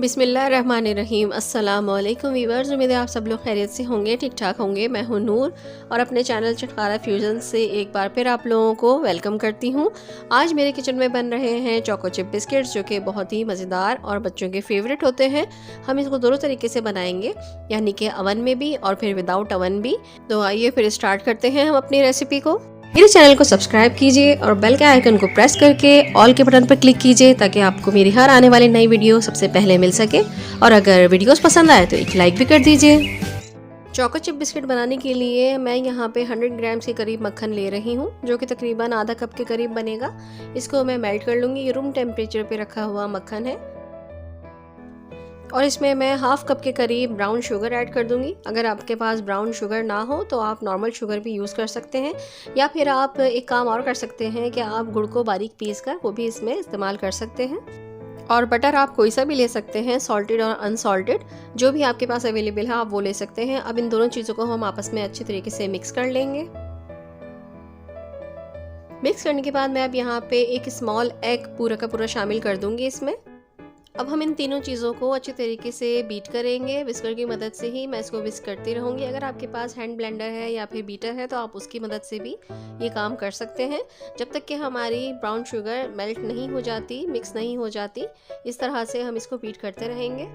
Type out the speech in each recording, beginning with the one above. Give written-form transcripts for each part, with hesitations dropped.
बिस्मिल्लाहिर्रहमानिर्रहीम। अस्सलाम वालेकुम वीवर्स, उम्मीद है आप सब लोग खैरियत से होंगे, ठीक ठाक होंगे। मैं हूं नूर और अपने चैनल चटखारा फ्यूज़न से एक बार फिर आप लोगों को वेलकम करती हूं। आज मेरे किचन में बन रहे हैं चोको चिप बिस्किट्स, जो कि बहुत ही मज़ेदार और बच्चों के फेवरेट होते हैं। हम इसको दोनों तरीके से बनाएंगे, यानी कि अवन में भी और फिर विदाउट अवन भी। तो आइए फिर स्टार्ट करते हैं हम अपनी रेसिपी को। मेरे चैनल को सब्सक्राइब कीजिए और बेल के आइकन को प्रेस करके ऑल के बटन पर क्लिक कीजिए, ताकि आपको मेरी हर आने वाली नई वीडियो सबसे पहले मिल सके। और अगर वीडियोस पसंद आए तो एक लाइक भी कर दीजिए। चोको चिप बिस्किट बनाने के लिए मैं यहाँ पे 100 ग्राम के करीब मक्खन ले रही हूँ, जो कि तकरीबन आधा कप के करीब बनेगा। इसको मैं मेल्ट कर लूँगी। ये रूम टेम्परेचर पे रखा हुआ मक्खन है और इसमें मैं हाफ कप के करीब ब्राउन शुगर ऐड कर दूंगी। अगर आपके पास ब्राउन शुगर ना हो तो आप नॉर्मल शुगर भी यूज़ कर सकते हैं, या फिर आप एक काम और कर सकते हैं कि आप गुड़ को बारीक पीस कर वो भी इसमें इस्तेमाल कर सकते हैं। और बटर आप कोई सा भी ले सकते हैं, सॉल्टेड और अनसॉल्टेड, जो भी आपके पास अवेलेबल है आप वो ले सकते हैं। अब इन दोनों चीज़ों को हम आपस में अच्छी तरीके से मिक्स कर लेंगे। मिक्स करने के बाद मैं अब यहाँ पे एक स्मॉल एग पूरा का पूरा शामिल कर दूंगी इसमें। अब हम इन तीनों चीज़ों को अच्छी तरीके से बीट करेंगे। विस्कर की मदद से ही मैं इसको विस्क करती रहूँगी। अगर आपके पास हैंड ब्लेंडर है या फिर बीटर है तो आप उसकी मदद से भी ये काम कर सकते हैं, जब तक कि हमारी ब्राउन शुगर मेल्ट नहीं हो जाती, मिक्स नहीं हो जाती। इस तरह से हम इसको बीट करते रहेंगे।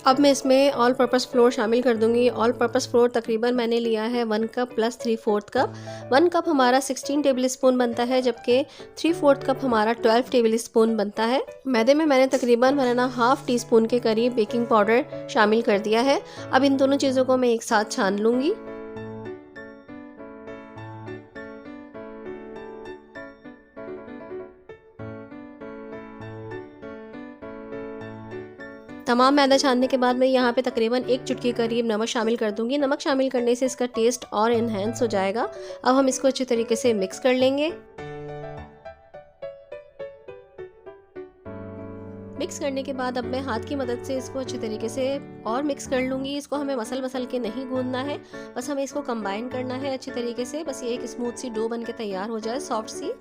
अब मैं इसमें ऑल पर्पस फ्लोर शामिल कर दूंगी। ऑल पर्पस फ्लोर तकरीबन मैंने लिया है 1 कप प्लस 3/4 कप। 1 कप हमारा 16 टेबल स्पून बनता है, जबकि 3/4 कप हमारा 12 टेबल स्पून बनता है। मैदे में मैंने तकरीबन 1.5 टीस्पून के करीब बेकिंग पाउडर शामिल कर दिया है। अब इन दोनों चीज़ों को मैं एक साथ छान लूँगी। तमाम मैदा छानने के बाद मैं यहाँ पे तकरीबन 1 चुटकी करीब नमक शामिल कर दूंगी। नमक शामिल करने से इसका टेस्ट और इन्हेंस हो जाएगा। अब हम इसको अच्छी तरीके से मिक्स कर लेंगे। मिक्स करने के बाद अब मैं हाथ की मदद से इसको अच्छी तरीके से और मिक्स कर लूँगी। इसको हमें मसल मसल के नहीं गूंदना है, बस हमें इसको कंबाइन करना है अच्छी तरीके से। बस ये एक स्मूथ सी डो बन के तैयार हो जाए, सॉफ्ट सी।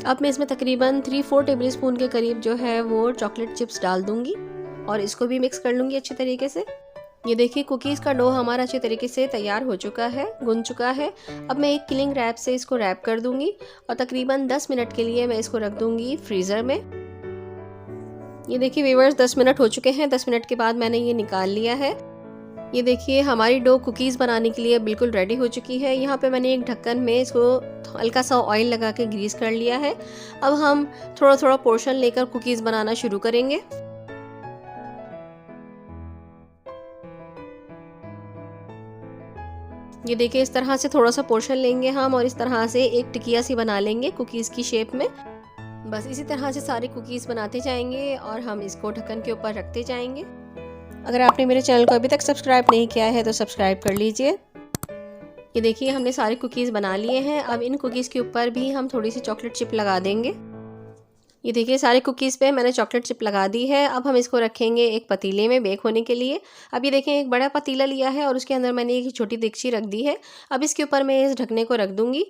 अब मैं इसमें तकरीबन 3-4 टेबल स्पून के करीब जो है वो चॉकलेट चिप्स डाल दूंगी और इसको भी मिक्स कर लूँगी अच्छी तरीके से। ये देखिए कुकीज़ का डो हमारा अच्छे तरीके से तैयार हो चुका है, गुंद चुका है। अब मैं एक किलिंग रैप से इसको रैप कर दूंगी और तकरीबन 10 मिनट के लिए मैं इसको रख दूंगी फ्रीज़र में। ये देखिए व्यूअर्स, 10 मिनट हो चुके हैं। 10 मिनट के बाद मैंने ये निकाल लिया है। ये देखिए हमारी डो कुकीज़ बनाने के लिए बिल्कुल रेडी हो चुकी है। यहाँ पे मैंने एक ढक्कन में इसको हल्का सा ऑयल लगा के ग्रीस कर लिया है। अब हम थोड़ा थोड़ा पोर्शन लेकर कुकीज़ बनाना शुरू करेंगे। ये देखिए इस तरह से थोड़ा सा पोर्शन लेंगे हम और इस तरह से एक टिकिया सी बना लेंगे कुकीज़ की शेप में। बस इसी तरह से सारे कुकीज़ बनाते जाएंगे और हम इसको ढक्कन के ऊपर रखते जाएंगे। अगर आपने मेरे चैनल को अभी तक सब्सक्राइब नहीं किया है तो सब्सक्राइब कर लीजिए। ये देखिए हमने सारे कुकीज़ बना लिए हैं। अब इन कुकीज़ के ऊपर भी हम थोड़ी सी चॉकलेट चिप लगा देंगे। ये देखिए सारे कुकीज़ पे मैंने चॉकलेट चिप लगा दी है। अब हम इसको रखेंगे एक पतीले में बेक होने के लिए। अब ये देखें एक बड़ा पतीला लिया है और उसके अंदर मैंने एक छोटी देगची रख दी है। अब इसके ऊपर मैं इस ढकने को रख दूँगी।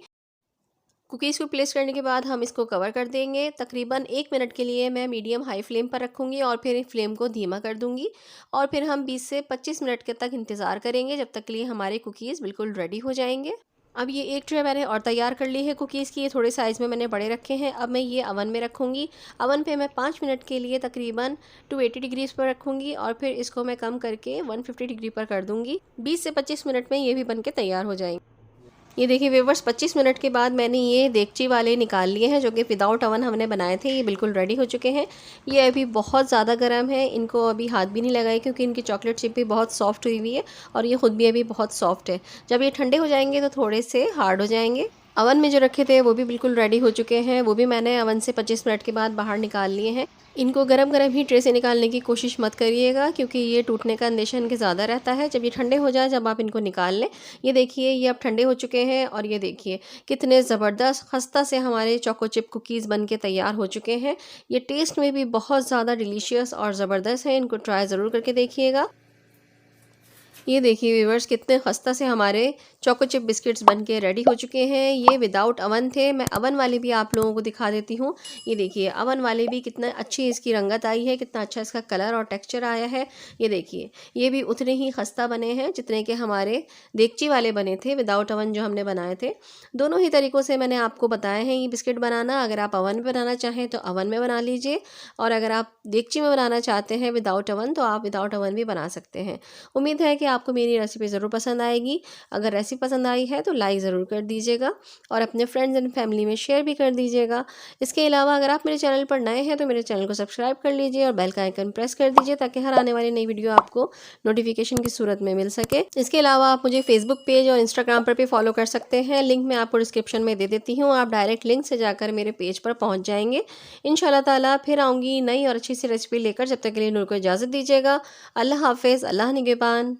कुकीज़ को प्लेस करने के बाद हम इसको कवर कर देंगे। तकरीबन 1 मिनट के लिए मैं मीडियम हाई फ्लेम पर रखूँगी और फिर फ्लेम को धीमा कर दूँगी और फिर हम 20 से 25 मिनट के तक इंतज़ार करेंगे, जब तक के लिए हमारे कुकीज़ बिल्कुल रेडी हो जाएंगे। अब ये एक ट्रे मैंने और तैयार कर ली है कुकीज़ की। ये थोड़े साइज़ में मैंने बड़े रखे हैं। अब मैं ये अवन में रखूँगी। अवन पे मैं 5 मिनट के लिए तकरीबन 280 डिग्रीज़ पर रखूँगी और फिर इसको मैं कम करके 150 डिग्री पर कर दूँगी। 20 से 25 मिनट में ये भी बन के तैयार हो जाएंगे। ये देखिए व्यूअर्स, 25 मिनट के बाद मैंने ये देगची वाले निकाल लिए हैं, जो कि विदाउट अवन हमने बनाए थे। ये बिल्कुल रेडी हो चुके हैं। ये अभी बहुत ज़्यादा गर्म है, इनको अभी हाथ भी नहीं लगाए क्योंकि इनकी चॉकलेट चिप भी बहुत सॉफ्ट हुई हुई है और ये ख़ुद भी अभी बहुत सॉफ्ट है। जब ये ठंडे हो जाएंगे तो थोड़े से हार्ड हो जाएंगे। अवन में जो रखे थे वो भी बिल्कुल रेडी हो चुके हैं। वो भी मैंने अवन से 25 मिनट के बाद बाहर निकाल लिए हैं। इनको गरम गरम ही ट्रे से निकालने की कोशिश मत करिएगा, क्योंकि ये टूटने का अंदेशा इनके ज़्यादा रहता है। जब ये ठंडे हो जाए, जब आप इनको निकाल लें। ये देखिए ये अब ठंडे हो चुके हैं और ये देखिए कितने ज़बरदस्त खस्ता से हमारे चोको चिप कुकीज़ बन के तैयार हो चुके हैं। ये टेस्ट में भी बहुत ज़्यादा डिलीशियस और ज़बरदस्त है। इनको ट्राई ज़रूर करके देखिएगा। ये देखिए व्यूअर्स, कितने खस्ता से हमारे चोको चिप बिस्किट्स बन के रेडी हो चुके हैं। ये विदाउट अवन थे। मैं अवन वाले भी आप लोगों को दिखा देती हूँ। ये देखिए अवन वाले भी कितना अच्छी इसकी रंगत आई है, कितना अच्छा इसका कलर और टेक्सचर आया है। ये देखिए ये भी उतने ही खस्ता बने हैं जितने के हमारे देगची वाले बने थे विदाउट अवन जो हमने बनाए थे। दोनों ही तरीक़ों से मैंने आपको बताया है ये बिस्किट बनाना। अगर आप अवन में बनाना चाहें तो अवन में बना लीजिए, और अगर आप देगची में बनाना चाहते हैं विदाउट अवन तो आप विदाउट अवन भी बना सकते हैं। उम्मीद है कि आपको मेरी रेसिपी ज़रूर पसंद आएगी। अगर रेसिपी पसंद आई है तो लाइक ज़रूर कर दीजिएगा और अपने फ्रेंड्स एंड फैमिली में शेयर भी कर दीजिएगा। इसके अलावा अगर आप मेरे चैनल पर नए हैं तो मेरे चैनल को सब्सक्राइब कर लीजिए और बेल का आइकन प्रेस कर दीजिए ताकि हर आने वाली नई वीडियो आपको नोटिफिकेशन की सूरत में मिल सके। इसके अलावा आप मुझे फेसबुक पेज और इंस्टाग्राम पर भी फॉलो कर सकते हैं। लिंक मैं आपको डिस्क्रिप्शन में दे देती हूँ। आप डायरेक्ट लिंक से जाकर मेरे पेज पर पहुँच जाएंगे। इंशाल्लाह ताला फिर आऊँगी नई और अच्छी सी रेसिपी लेकर। जब तक के लिए नूर को इजाज़त दीजिएगा। अल्लाह हाफिज़, अल्लाह निगहबान।